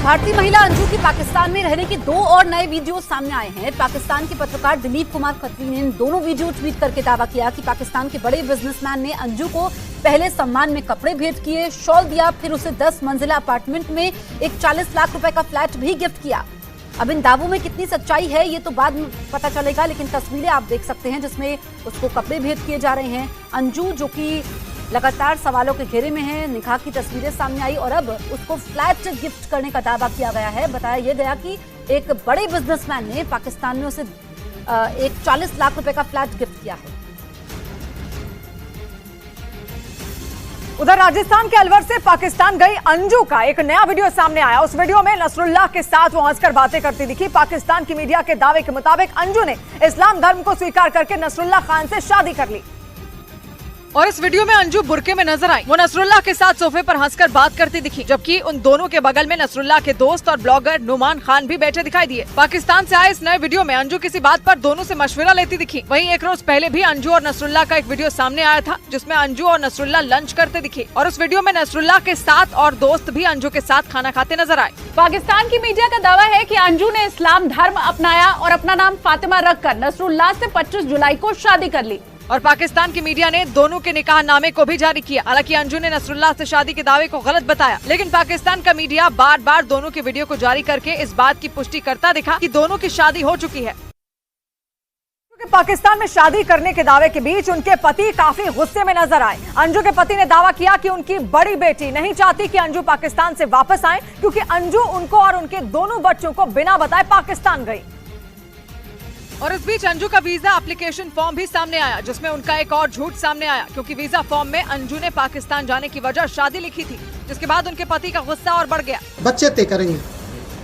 भारतीय महिला अंजू की पाकिस्तान में रहने के 2 और नए वीडियो सामने आए हैं। पाकिस्तान के पत्रकार दिलीप कुमार खत्री ने इन दोनों वीडियो ट्वीट करके दावा किया कि पाकिस्तान के बड़े बिजनेसमैन ने अंजू को पहले सम्मान में कपड़े भेंट किए, शॉल दिया, फिर उसे 10 मंजिला अपार्टमेंट में एक 40 लाख रुपए का फ्लैट भी गिफ्ट किया। अब इन दावों में कितनी सच्चाई है ये तो बाद में पता चलेगा, लेकिन तस्वीरें आप देख सकते हैं जिसमें उसको कपड़े भेंट किए जा रहे हैं। अंजू जो कि लगातार सवालों के घेरे में है, निकाह की तस्वीरें सामने आई और अब उसको फ्लैट गिफ्ट करने का दावा किया गया है। बताया यह गया कि एक बड़े बिजनेसमैन ने पाकिस्तान में उसे एक 40 लाख रुपए का फ्लैट गिफ्ट किया है। उधर राजस्थान के अलवर से पाकिस्तान गई अंजू का एक नया वीडियो सामने आया। उस वीडियो में नसरुल्लाह के साथ वो हंसकर बातें करती दिखी। पाकिस्तान की मीडिया के दावे के मुताबिक अंजू ने इस्लाम धर्म को स्वीकार करके नसरुल्लाह खान से शादी कर ली और इस वीडियो में अंजू बुरके में नजर आई। वो नसरुल्लाह के साथ सोफे पर हंसकर बात करती दिखी, जबकि उन दोनों के बगल में नसरुल्लाह के दोस्त और ब्लॉगर नुमान खान भी बैठे दिखाई दिए। पाकिस्तान से आए इस नए वीडियो में अंजू किसी बात पर दोनों से मशवरा लेती दिखी। वहीं एक रोज पहले भी अंजू और नसरुल्लाह का एक वीडियो सामने आया था, जिसमें अंजू और नसरुल्लाह लंच करते दिखे और उस वीडियो में नसरुल्लाह के साथ और दोस्त भी अंजू के साथ खाना खाते नजर आए। पाकिस्तान की मीडिया का दावा है कि अंजू ने इस्लाम धर्म अपनाया और अपना नाम फातिमा रखकर नसरुल्लाह से 25 जुलाई को शादी कर ली और पाकिस्तान की मीडिया ने दोनों के निकाह नामे को भी जारी किया। हालांकि अंजू ने नसरुल्लाह से शादी के दावे को गलत बताया, लेकिन पाकिस्तान का मीडिया बार बार दोनों के वीडियो को जारी करके इस बात की पुष्टि करता दिखा कि दोनों की शादी हो चुकी है। पाकिस्तान में शादी करने के दावे के बीच उनके पति काफी गुस्से में नजर आए। अंजू के पति ने दावा किया कि उनकी बड़ी बेटी नहीं चाहती कि अंजू पाकिस्तान से वापस आए, क्योंकि अंजू उनको और उनके दोनों बच्चों को बिना बताए पाकिस्तान गई। और इस बीच अंजू का वीजा एप्लीकेशन फॉर्म भी सामने आया, जिसमें उनका एक और झूठ सामने आया, क्योंकि वीजा फॉर्म में अंजू ने पाकिस्तान जाने की वजह शादी लिखी थी, जिसके बाद उनके पति का गुस्सा और बढ़ गया। बच्चे तय करेंगे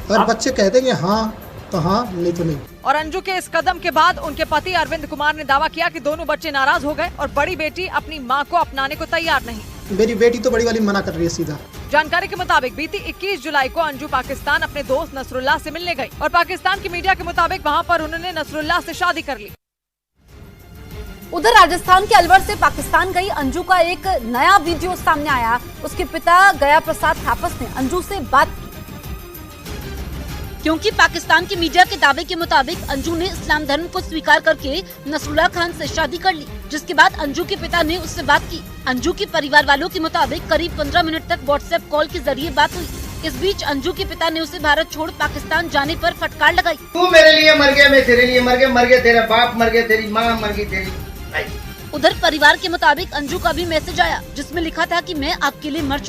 और बच्चे कह देंगे हाँ तो हाँ, नहीं तो नहीं। और अंजू के इस कदम के बाद उनके पति अरविंद कुमार ने दावा किया कि दोनों बच्चे नाराज हो गए और बड़ी बेटी अपनी मां को अपनाने को तैयार नहीं। मेरी बेटी तो बड़ी वाली मना कर रही है सीधा। जानकारी के मुताबिक बीती 21 जुलाई को अंजू पाकिस्तान अपने दोस्त नसरुल्लाह से मिलने गई और पाकिस्तान की मीडिया के मुताबिक वहां पर उन्होंने नसरुल्लाह से शादी कर ली। उधर राजस्थान के अलवर से पाकिस्तान गई अंजू का एक नया वीडियो सामने आया। उसके पिता गया प्रसाद थापस ने अंजू से बात की, क्योंकि पाकिस्तान की मीडिया के दावे के मुताबिक अंजू ने इस्लाम धर्म को स्वीकार करके नसरुल्लाह खान से शादी कर ली, जिसके बाद अंजू के पिता ने उससे बात की। अंजू के परिवार वालों के मुताबिक करीब 15 मिनट तक व्हाट्सएप कॉल के जरिए बात हुई। इस बीच अंजू के पिता ने उसे भारत छोड़ पाकिस्तान जाने पर फटकार लगाई। तू मेरे लिए मर गया, मैं तेरे लिए मर गया, मर गया तेरा बाप, मर गया तेरी माँ, मर गई तेरी भाई। उधर परिवार के मुताबिक अंजू का भी मैसेज आया, जिसमें लिखा था कि मैं आपके लिए मर चुका